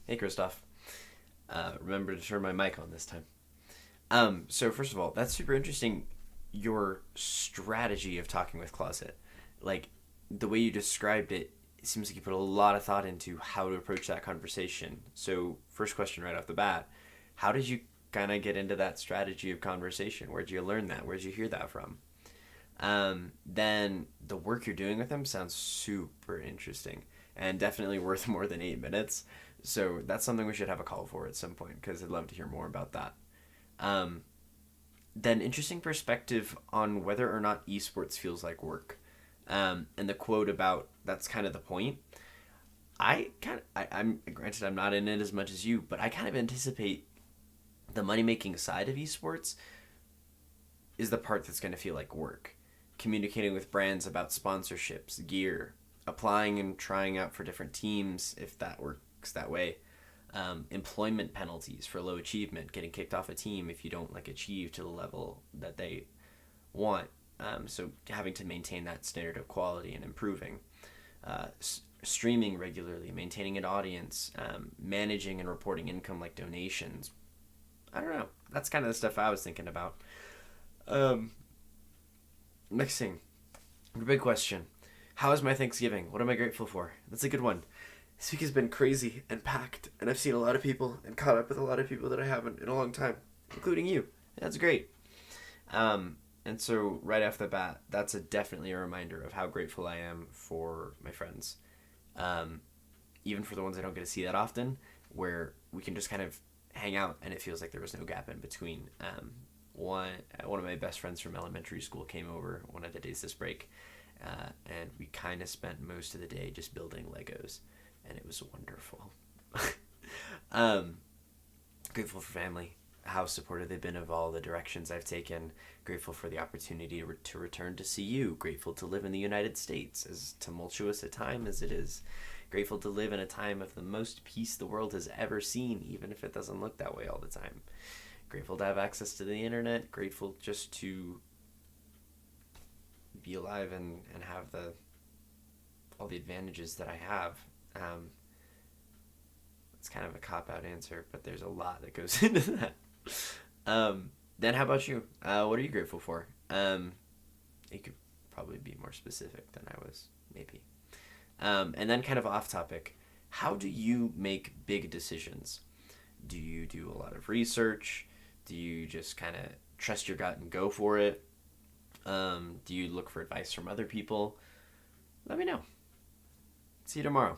Hey, Christoph. Remember to turn my mic on this time. So first of all, that's super interesting. Your strategy of talking with Closet, like the way you described it, it seems like you put a lot of thought into how to approach that conversation. So first question right off the bat, how did you kind of get into that strategy of conversation? Where'd you learn that? Where'd you hear that from? Then the work you're doing with them sounds super interesting and definitely worth more than 8 minutes. So that's something we should have a call for at some point because I'd love to hear more about that. Um, then interesting perspective on whether or not esports feels like work. And the quote about that's kind of the point. I'm granted I'm not in it as much as you, but I kind of anticipate the money making side of esports is the part that's going to feel like work. Communicating with brands about sponsorships, gear, applying and trying out for different teams if that works that way. Employment penalties for low achievement, getting kicked off a team if you don't like achieve to the level that they want. So having to maintain that standard of quality and improving. Streaming regularly, maintaining an audience, managing and reporting income like donations. I don't know. That's kind of the stuff I was thinking about. Um, Next thing, big question. How is my Thanksgiving? What am I grateful for? That's a good one. This week has been crazy and packed, and I've seen a lot of people and caught up with a lot of people that I haven't in a long time, including you. That's great. And so right off the bat, that's definitely a reminder of how grateful I am for my friends, um, even for the ones I don't get to see that often, where we can just kind of hang out and it feels like there was no gap in between. One one of my best friends from elementary school came over one of the days this break, and we kind of spent most of the day just building Legos, and it was wonderful. um, Grateful for family, how supportive they've been of all the directions I've taken. Grateful for the opportunity to return to see you. Grateful to live in the United States, as tumultuous a time as it is. Grateful to live in a time of the most peace the world has ever seen, even if it doesn't look that way all the time. Grateful to have access to the internet. Grateful just to be alive and have all the advantages that I have. Um, it's kind of a cop out answer, but there's a lot that goes into that. Then how about you? What are you grateful for? You could probably be more specific than I was, maybe. And then kind of off topic, how do you make big decisions? Do you do a lot of research? Do you just kind of trust your gut and go for it? Do you look for advice from other people? Let me know. See you tomorrow.